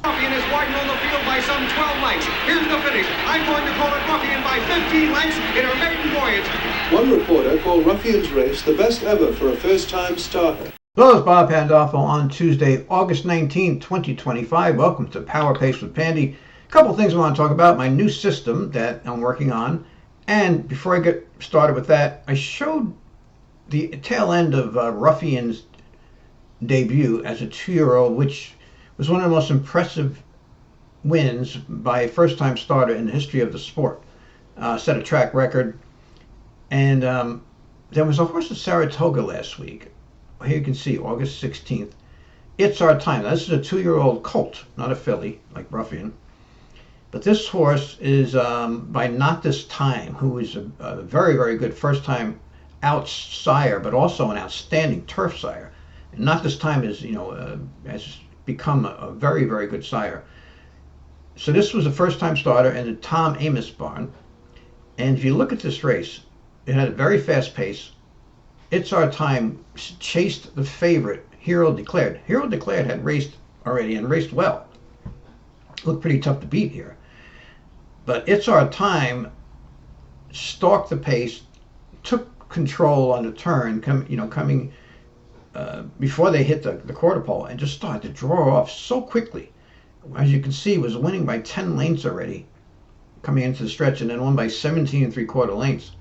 Ruffian is widened on the field by some 12 lengths. Here's the finish. I'm going to call it Ruffian by 15 lengths in her maiden voyage. One reporter called Ruffian's race the best ever for a first-time starter. Hello, it's Bob Pandolfo on Tuesday, August 19, 2025. Welcome to Power Pace with Pandy. A couple things I want to talk about. My new system that I'm working on. And before I get started with that, I showed the tail end of Ruffian's debut as a 2-year-old, which was one of the most impressive wins by a first-time starter in the history of the sport. Set a track record. And there was a horse at Saratoga last week. Here you can see August 16th. It's Our Time. Now, this is a 2-year-old colt, not a filly like Ruffian. But this horse is by Not This Time, who is a very, very good first-time out sire, but also an outstanding turf sire. And Not This Time is, has become a very, very good sire. So this was a first-time starter in the Tom Amos barn. And if you look at this race, it had a very fast pace. It's Our Time chased the favorite, Hero Declared. Hero Declared had raced already and raced well. Looked pretty tough to beat here. But It's Our Time stalked the pace, took control on the turn, coming before they hit the quarter pole, and just started to draw off so quickly. As you can see, was winning by 10 lengths already coming into the stretch, and then won by 17 3/4 lengths.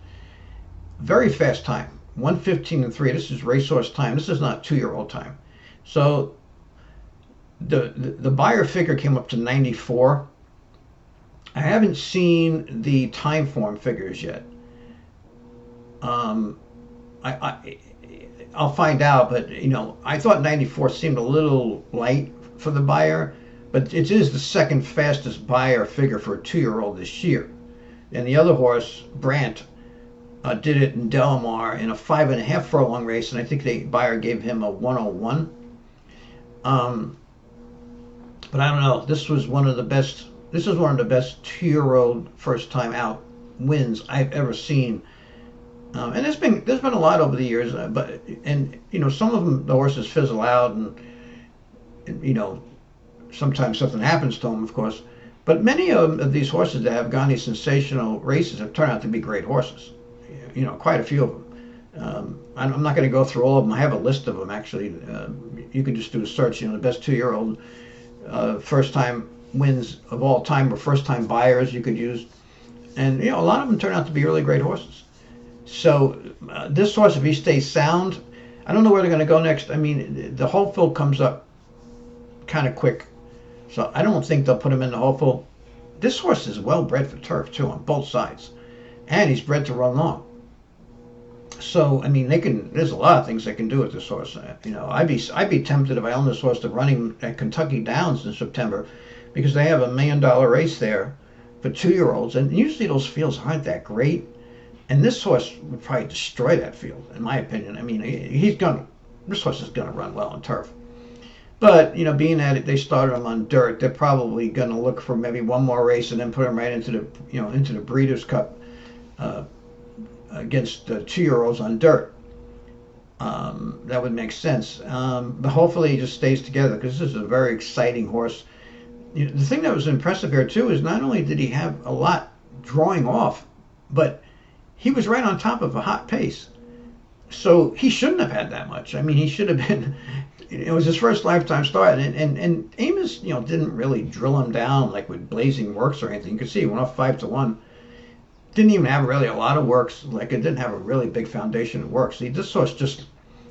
Very fast time, 1:15 3. This is racehorse time. This is not 2-year-old time. So the buyer figure came up to 94. I haven't seen the time form figures yet. I'll find out, but I thought 94 seemed a little light for the buyer, but it is the second fastest buyer figure for a 2-year-old this year. And the other horse, Brant, did it in Delamar in a 5.5 furlong race, and I think the buyer gave him a 101. But I don't know. This was one of the best. This is one of the best 2-year-old first time out wins I've ever seen. And there's been a lot over the years, but some of them the horses fizzle out, and sometimes something happens to them, of course. But many of these horses that have gone these sensational races have turned out to be great horses. Quite a few of them. I'm not going to go through all of them. I have a list of them actually. You can just do a search. The best 2-year-old first-time wins of all time, or first-time buyers you could use, and a lot of them turn out to be really great horses. So this horse, if he stays sound, I don't know where they're going to go next. I mean, the Hopeful comes up kind of quick, so I don't think they'll put him in the Hopeful. This horse is well bred for turf too, on both sides, and he's bred to run long. So I mean, there's a lot of things they can do with this horse. I'd be tempted if I owned this horse to run him at Kentucky Downs in September, because they have $1 million race there for 2-year-olds, and usually those fields aren't that great. And this horse would probably destroy that field, in my opinion. I mean, this horse is gonna run well on turf. But being that they started him on dirt, they're probably gonna look for maybe one more race and then put him right into the Breeders' Cup against 2-year-olds on dirt. That would make sense. But hopefully he just stays together, because this is a very exciting horse. The thing that was impressive here too is not only did he have a lot drawing off, but he was right on top of a hot pace. So he shouldn't have had that much. I mean, he should have been. It was his first lifetime start, and Amos, didn't really drill him down like with Blazing Works or anything. You could see he went off 5-1. Didn't even have really a lot of works. Like, it didn't have a really big foundation of works. This horse just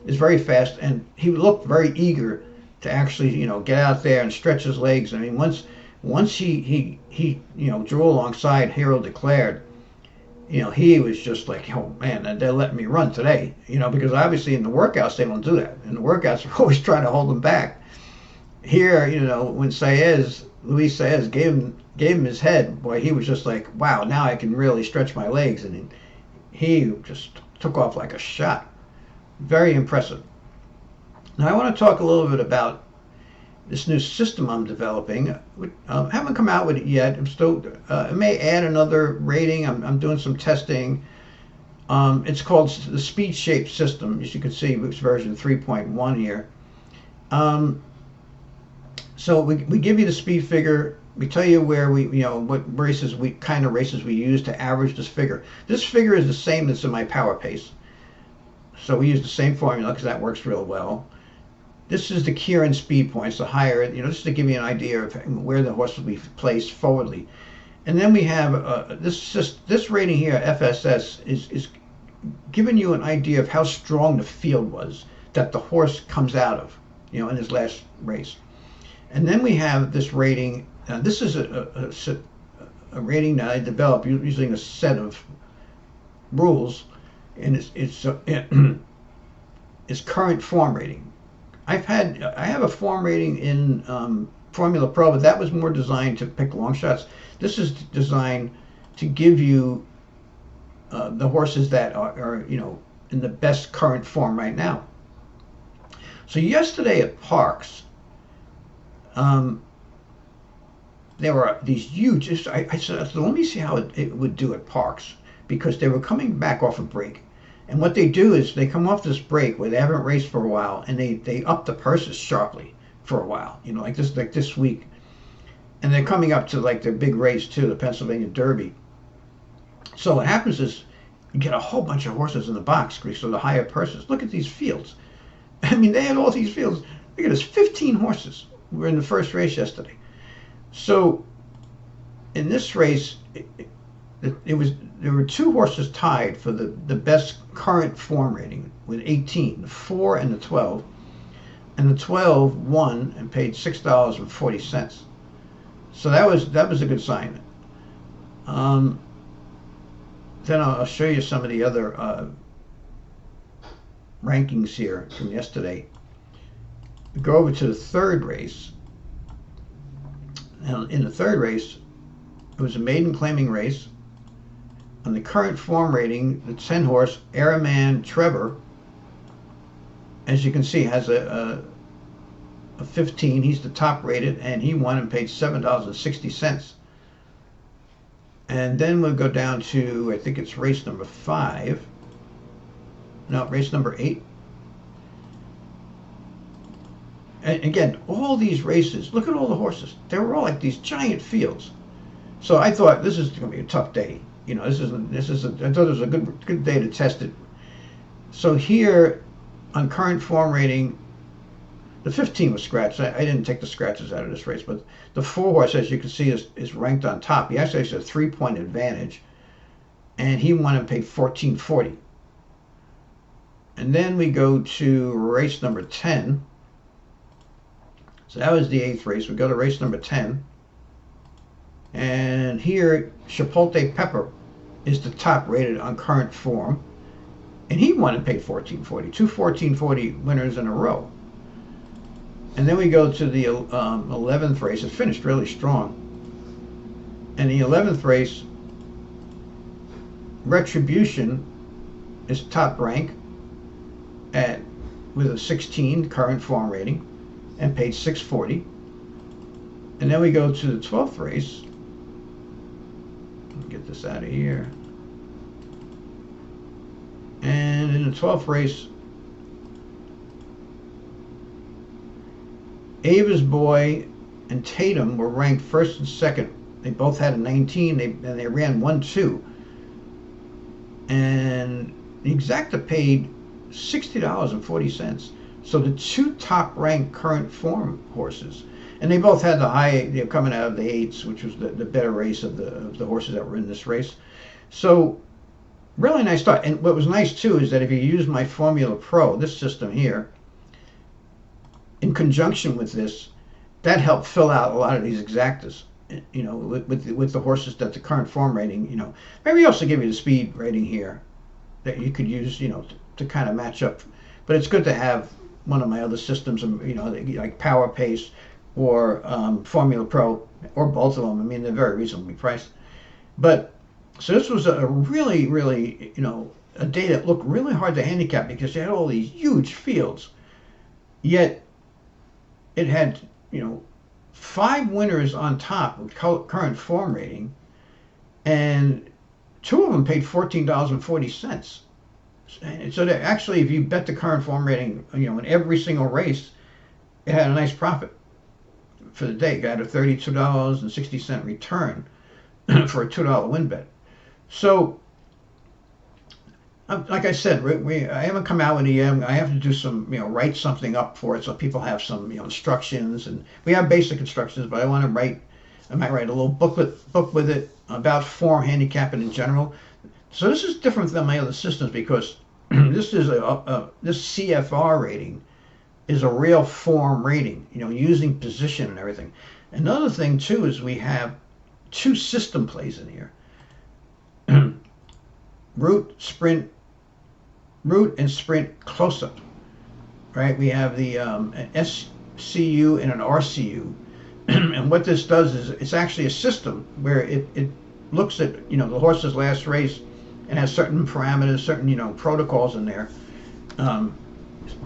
is very fast, and he looked very eager to actually, get out there and stretch his legs. I mean, once he drew alongside Hero Declared, he was just like, oh man, they're letting me run today, because obviously in the workouts they don't do that. In the workouts they're always trying to hold them back. Here, when Luis Saez gave him his head, boy, he was just like, wow, now I can really stretch my legs, and he just took off like a shot. Very impressive. Now I want to talk a little bit about this new system I'm developing. Haven't come out with it yet. I'm still. I may add another rating. I'm doing some testing. It's called the Speed Shape System. As you can see, it's version 3.1 here. So we give you the speed figure. We tell you where what kind of races we use to average this figure. This figure is the same that's in my power pace. So we use the same formula because that works real well. This is the Kieran speed points, the higher, just to give you an idea of where the horse will be placed forwardly. And then we have this rating here, FSS, is giving you an idea of how strong the field was that the horse comes out of, in his last race. And then we have this rating. This is a rating that I developed using a set of rules, and it's current form rating. I have a form rating in Formula Pro, but that was more designed to pick long shots. This is designed to give you the horses that are in the best current form right now. So yesterday at Parks, there were these huge. I said, let me see how it would do at Parks, because they were coming back off a break. And what they do is they come off this break where they haven't raced for a while, and they up the purses sharply for a while, like this week. And they're coming up to like their big race too, the Pennsylvania Derby. So what happens is you get a whole bunch of horses in the box, so the higher purses. Look at these fields. I mean, they had all these fields. Look at this, 15 horses were in the first race yesterday. So in this race, there were two horses tied for the best current form rating with 18, the 4 and the 12. And the 12 won and paid $6.40. So that was a good sign. Then I'll show you some of the other rankings here from yesterday. We go over to the third race. Now, in the third race, it was a maiden claiming race. On the current form rating, the 10 horse Airman Trevor, as you can see, has a 15. He's the top rated, and he won and paid $7.60. And then we'll go down to, I think it's race number 5. No, race number 8. And again, all these races, look at all the horses. They were all like these giant fields. So I thought this is going to be a tough day. I thought it was a good day to test it. So here, on current form rating, the 15 was scratched. I didn't take the scratches out of this race, but the 4 horse, as you can see, is ranked on top. He actually has a 3-point advantage, and he won and paid $14.40. And then we go to race number 10. So that was the 8th race. We go to race number 10. And here, Chipotle Pepper is the top rated on current form. And he won and paid $14.40. 2 $14.40 winners in a row. And then we go to the 11th race. It finished really strong. And the 11th race, Retribution is top rank with a 16 current form rating and paid $6.40. And then we go to the 12th race. Let me get this out of here. And in the 12th race, Ava's Boy and Tatum were ranked first and second. They both had a 19, and they ran 1-2. And the Exacta paid $60.40. So the 2 top-ranked current form horses, and they both had the high, coming out of the 8s, which was the better race of the horses that were in this race. So really nice start. And what was nice too is that if you use my Formula Pro, this system here, in conjunction with this, that helped fill out a lot of these exactas. With the horses that the current form rating, maybe also give you the speed rating here that you could use, to kind of match up. But it's good to have one of my other systems, like Power Pace or Formula Pro, or both of them. I mean, they're very reasonably priced. But so this was a really, really, a day that looked really hard to handicap because you had all these huge fields. Yet it had, 5 winners on top with current form rating, and 2 of them paid $14.40. And so that actually, if you bet the current form rating, in every single race, it had a nice profit for the day. Got a $32.60 return for a $2 win bet. So, like I said, I haven't come out with it yet. I have to do some, write something up for it so people have some, instructions. And we have basic instructions, but I might write a little book with it about form handicapping in general. So this is different than my other systems because this is this CFR rating is a real form rating, using position and everything. Another thing too is we have 2 system plays in here. Route and sprint close-up, right? We have the an SCU and an RCU, and what this does is it's actually a system where it looks at the horse's last race and has certain parameters, certain protocols in there,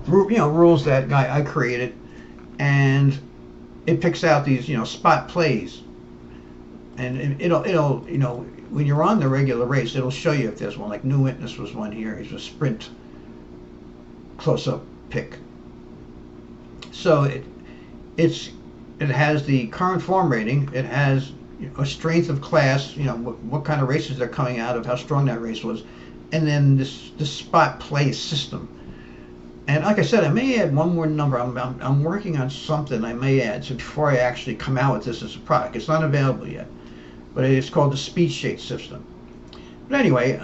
rules that I created, and it picks out these spot plays, and it'll when you're on the regular race, it'll show you if there's one. Like New Witness was one here. It's a sprint close-up pick. So it has the current form rating. It has a strength of class. What kind of races they're coming out of, how strong that race was, and then this spot play system. And like I said, I may add one more number. I'm working on something I may add so before I actually come out with this as a product. It's not available yet, but it's called the Speed Shake system. But anyway,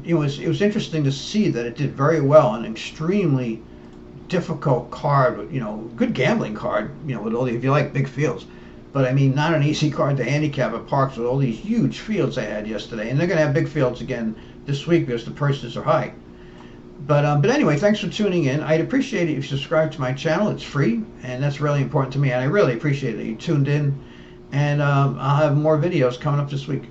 it was interesting to see that it did very well on an extremely difficult card. Good gambling card. With all if you like big fields, but I mean not an easy card to handicap at parks with all these huge fields they had yesterday, and they're going to have big fields again this week because the purses are high. But anyway, thanks for tuning in. I'd appreciate it if you subscribe to my channel. It's free, and that's really important to me. And I really appreciate that you tuned in. And I'll have more videos coming up this week.